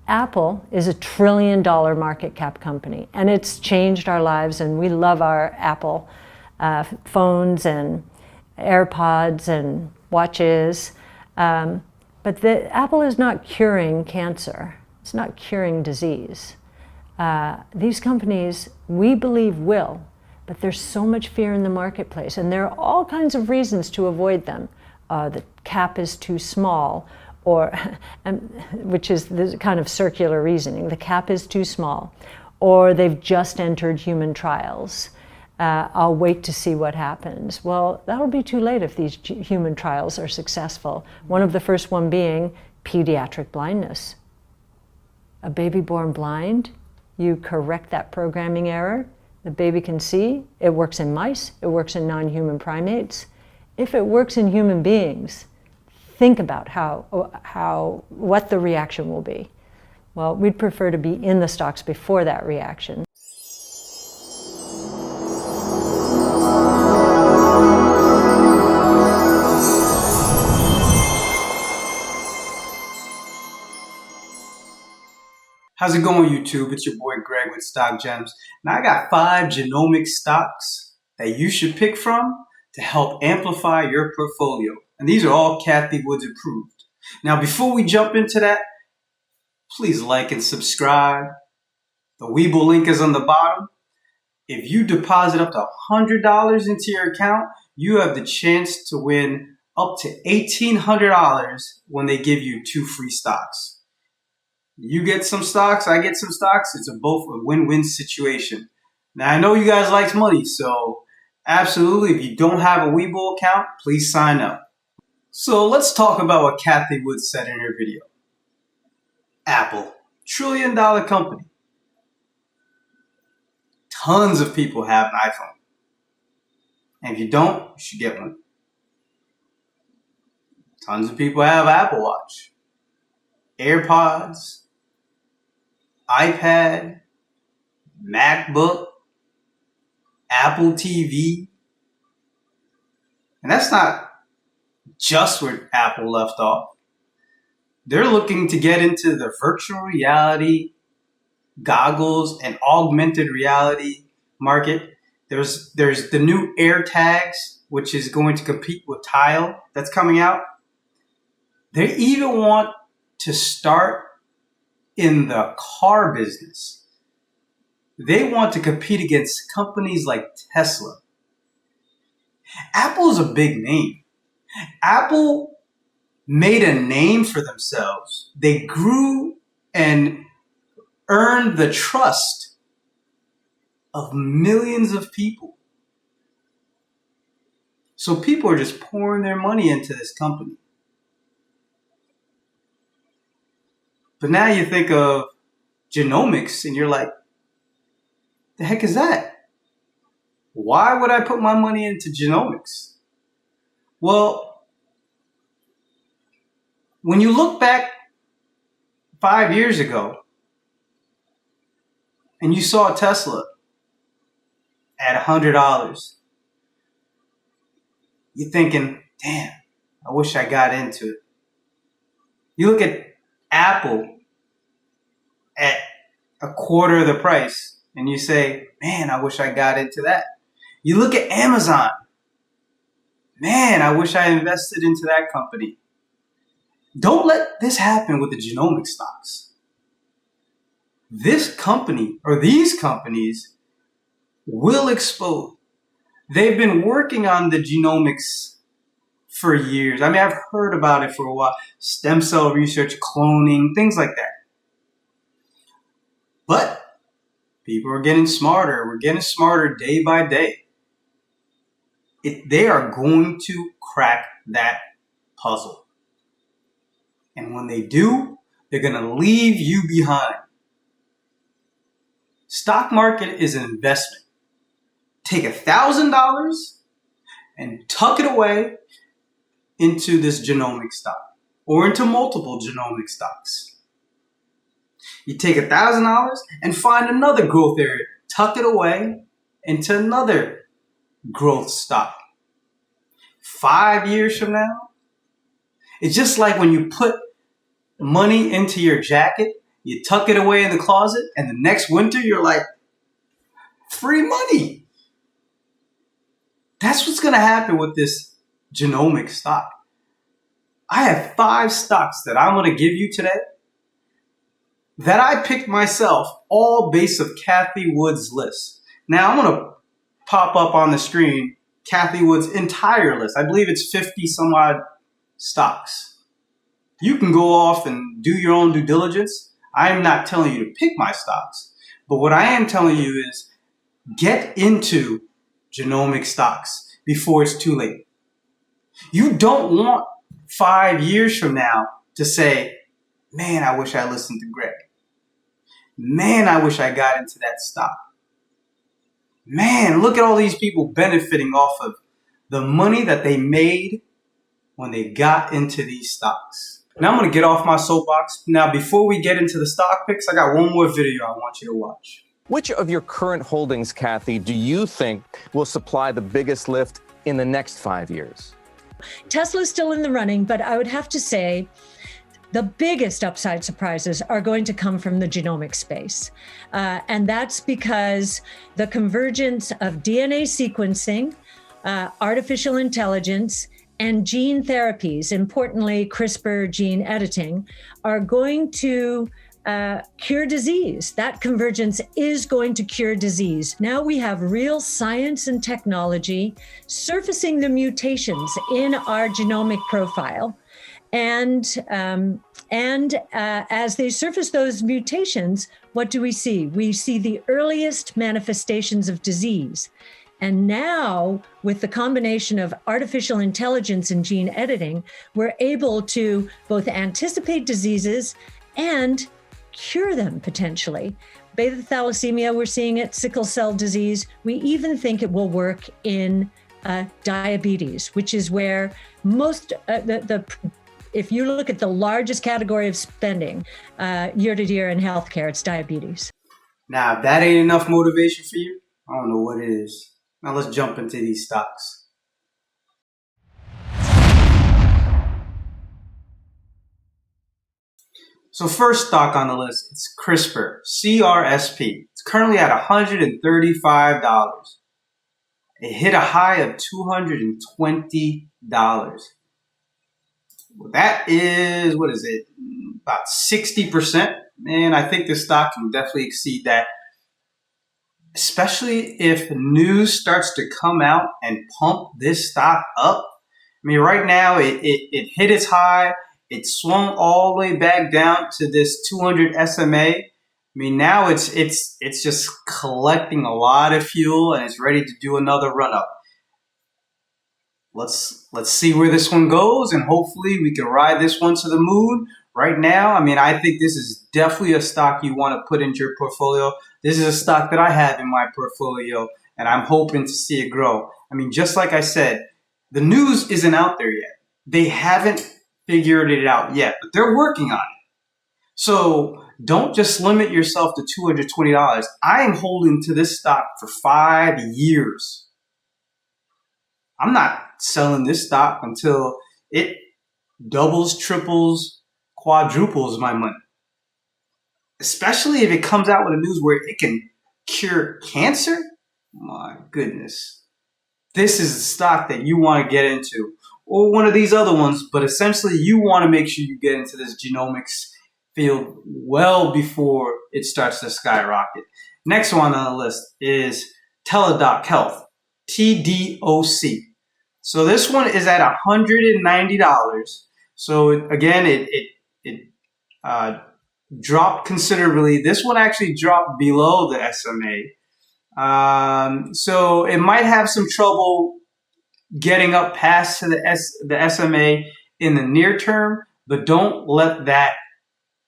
Apple is a $1 trillion market cap company, and it's changed our lives, and we love our Apple phones and AirPods and watches. But Apple is not curing cancer. It's not curing disease. These companies, we believe, will, but there's so much fear in the marketplace, and there are all kinds of reasons to avoid them. The cap is too small, which is this kind of circular reasoning. The cap is too small, or they've just entered human trials. I'll wait to see what happens. Well, that'll be too late if these human trials are successful. One of the first one being pediatric blindness. A baby born blind, you correct that programming error, the baby can see. It works in mice, it works in non-human primates. If it works in human beings, think about what the reaction will be. Well, we'd prefer to be in the stocks before that reaction. How's it going, YouTube? It's your boy Greg with Stock Gems. Now I got 5 genomic stocks that you should pick from to help amplify your portfolio. And these are all Cathie Woods approved. Now before we jump into that, please like and subscribe. The Webull link is on the bottom. If you deposit up to $100 into your account, you have the chance to win up to $1,800 when they give you 2 free stocks. You get some stocks, I get some stocks. It's both a win-win situation. Now, I know you guys like money, so absolutely, if you don't have a Webull account, please sign up. So let's talk about what Cathie Woods said in her video. Apple, $1 trillion company. Tons of people have an iPhone. And if you don't, you should get one. Tons of people have Apple Watch, AirPods, iPad, MacBook, Apple TV. And that's not just where Apple left off. They're looking to get into the virtual reality, goggles, and augmented reality market. There's the new AirTags, which is going to compete with Tile that's coming out. They even want to start in the car business. They want to compete against companies like Tesla. Apple is a big name. Apple made a name for themselves. They grew and earned the trust of millions of people. So people are just pouring their money into this company. But now you think of genomics and you're like, the heck is that? Why would I put my money into genomics? Well, when you look back 5 years ago and you saw Tesla at $100, you're thinking, damn, I wish I got into it. You look at Apple at a quarter of the price and you say, man, I wish I got into that. You look at Amazon. Man, I wish I invested into that company. Don't let this happen with the genomic stocks. This company or these companies will explode. They've been working on the genomics for years. I mean, I've heard about it for a while. Stem cell research, cloning, things like that. But people are getting smarter. We're getting smarter day by day. They are going to crack that puzzle. And when they do, they're going to leave you behind. Stock market is an investment. Take $1,000 and tuck it away into this genomic stock or into multiple genomic stocks. You take $1,000 and find another growth area, tuck it away into another growth stock. 5 years from now, it's just like when you put money into your jacket you tuck it away in the closet, and the next winter you're like, free money. That's what's going to happen with this genomic stock. I have 5 stocks that I'm going to give you today that I picked myself, all based of Cathie Wood's list. Now I'm going to pop up on the screen Cathie Wood's entire list. I believe it's 50 some odd stocks. You can go off and do your own due diligence. I'm not telling you to pick my stocks, but what I am telling you is get into genomic stocks before it's too late. You don't want 5 years from now to say, man, I wish I listened to Greg. Man, I wish I got into that stock. Man, look at all these people benefiting off of the money that they made when they got into these stocks. Now I'm going to get off my soapbox. Now, before we get into the stock picks, I got one more video I want you to watch. Which of your current holdings, Cathie, do you think will supply the biggest lift in the next 5 years? Tesla's still in the running, but I would have to say the biggest upside surprises are going to come from the genomic space. And that's because the convergence of DNA sequencing, artificial intelligence, and gene therapies, importantly CRISPR gene editing, are going to cure disease. That convergence is going to cure disease. Now we have real science and technology surfacing the mutations in our genomic profile. And as they surface those mutations, what do we see? We see the earliest manifestations of disease. And now, with the combination of artificial intelligence and gene editing, we're able to both anticipate diseases and cure them potentially. Beta thalassemia, we're seeing it, sickle cell disease. We even think it will work in diabetes, which is where most, if you look at the largest category of spending year to year in healthcare, it's diabetes. Now, if that ain't enough motivation for you, I don't know what it is. Now let's jump into these stocks. So first stock on the list, it's CRISPR, CRSP. It's currently at $135. It hit a high of $220. Well, that is, what is it, about 60%. And I think this stock can definitely exceed that, especially if news starts to come out and pump this stock up. I mean, right now it hit its high. It swung all the way back down to this 200 SMA. I mean, now it's just collecting a lot of fuel and it's ready to do another run up. Let's see where this one goes, and hopefully we can ride this one to the moon. Right now, I mean, I think this is definitely a stock you want to put into your portfolio. This is a stock that I have in my portfolio, and I'm hoping to see it grow. I mean, just like I said, the news isn't out there yet. They haven't figured it out yet, but they're working on it. So don't just limit yourself to $220. I am holding to this stock for 5 years. I'm not selling this stock until it doubles, triples, quadruples my money. Especially if it comes out with a news where it can cure cancer. My goodness. This is a stock that you want to get into, or one of these other ones, but essentially you want to make sure you get into this genomics field well before it starts to skyrocket. Next one on the list is TDOC Health, TDOC. So this one is at $190. So again, it dropped considerably. This one actually dropped below the SMA. So it might have some trouble getting up past the SMA in the near term, but don't let that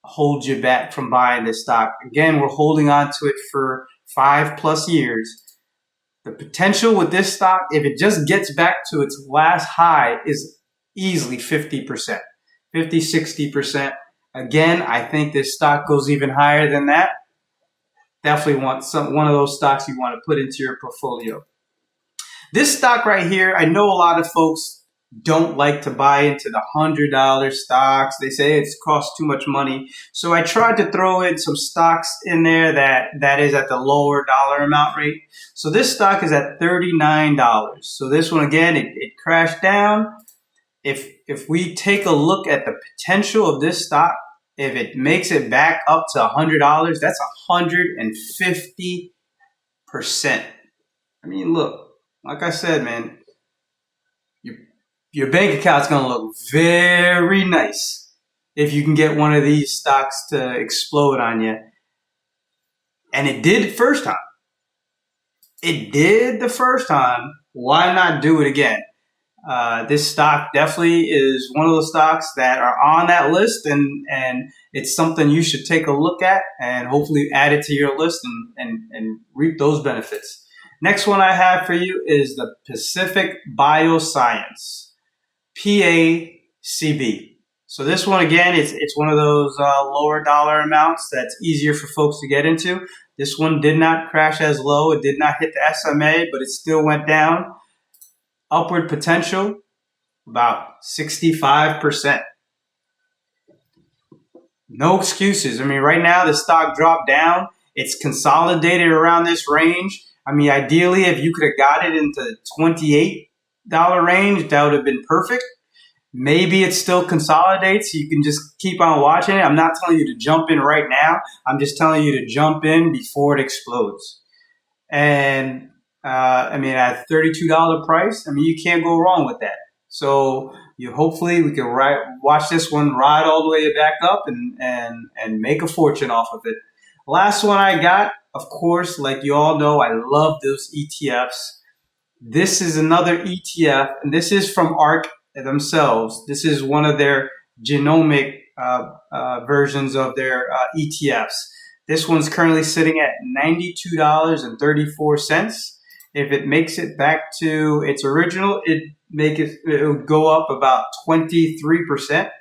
hold you back from buying this stock. Again, we're holding on to it for 5+ years. The potential with this stock, if it just gets back to its last high, is easily 50%, 50, 60%. Again, I think this stock goes even higher than that. Definitely want one of those stocks you want to put into your portfolio. This stock right here, I know a lot of folks don't like to buy into the $100 stocks. They say it's cost too much money. So I tried to throw in some stocks in there that is at the lower dollar amount rate. So this stock is at $39. So this one, again, it crashed down. If we take a look at the potential of this stock, if it makes it back up to $100, that's 150%. I mean, look, like I said, man, your bank account's going to look very nice if you can get one of these stocks to explode on you. And it did the first time. It did the first time. Why not do it again? This stock definitely is one of those stocks that are on that list, and it's something you should take a look at and hopefully add it to your list and reap those benefits. Next one I have for you is the Pacific Bioscience, PACB. So this one, again, it's one of those lower dollar amounts that's easier for folks to get into. This one did not crash as low. It did not hit the SMA, but it still went down. Upward potential, about 65%. No excuses. I mean, right now the stock dropped down. It's consolidated around this range. I mean, ideally, if you could have got it into the $28 range, that would have been perfect. Maybe it still consolidates. You can just keep on watching it. I'm not telling you to jump in right now. I'm just telling you to jump in before it explodes. And I mean, at $32 price, I mean, you can't go wrong with that. So hopefully we can watch this one ride all the way back up and make a fortune off of it. Last one I got, of course, like you all know, I love those ETFs. This is another ETF, and this is from ARK themselves. This is one of their genomic versions of their ETFs. This one's currently sitting at $92.34. If it makes it back to its original, it would go up about 23%.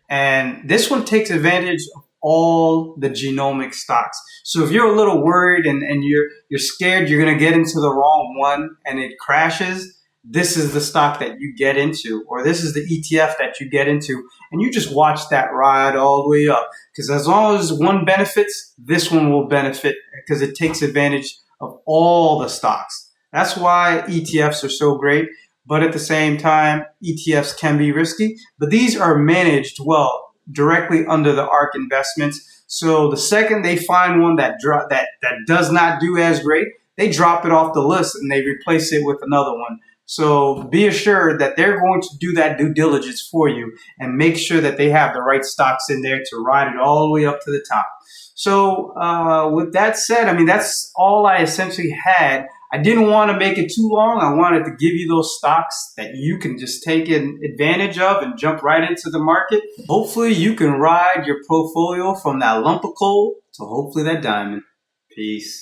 And this one takes advantage of all the genomic stocks. So if you're a little worried and you're scared you're going to get into the wrong one and it crashes, this is the stock that you get into, or this is the ETF that you get into, and you just watch that ride all the way up. Because as long as one benefits, this one will benefit because it takes advantage of all the stocks. That's why ETFs are so great. But at the same time, ETFs can be risky, but these are managed well directly under the ARK investments. So the second they find one that does not do as great, they drop it off the list and they replace it with another one. So be assured that they're going to do that due diligence for you and make sure that they have the right stocks in there to ride it all the way up to the top. So with that said, I mean, that's all I essentially had. I didn't want to make it too long. I wanted to give you those stocks that you can just take advantage of and jump right into the market. Hopefully you can ride your portfolio from that lump of coal to hopefully that diamond. Peace.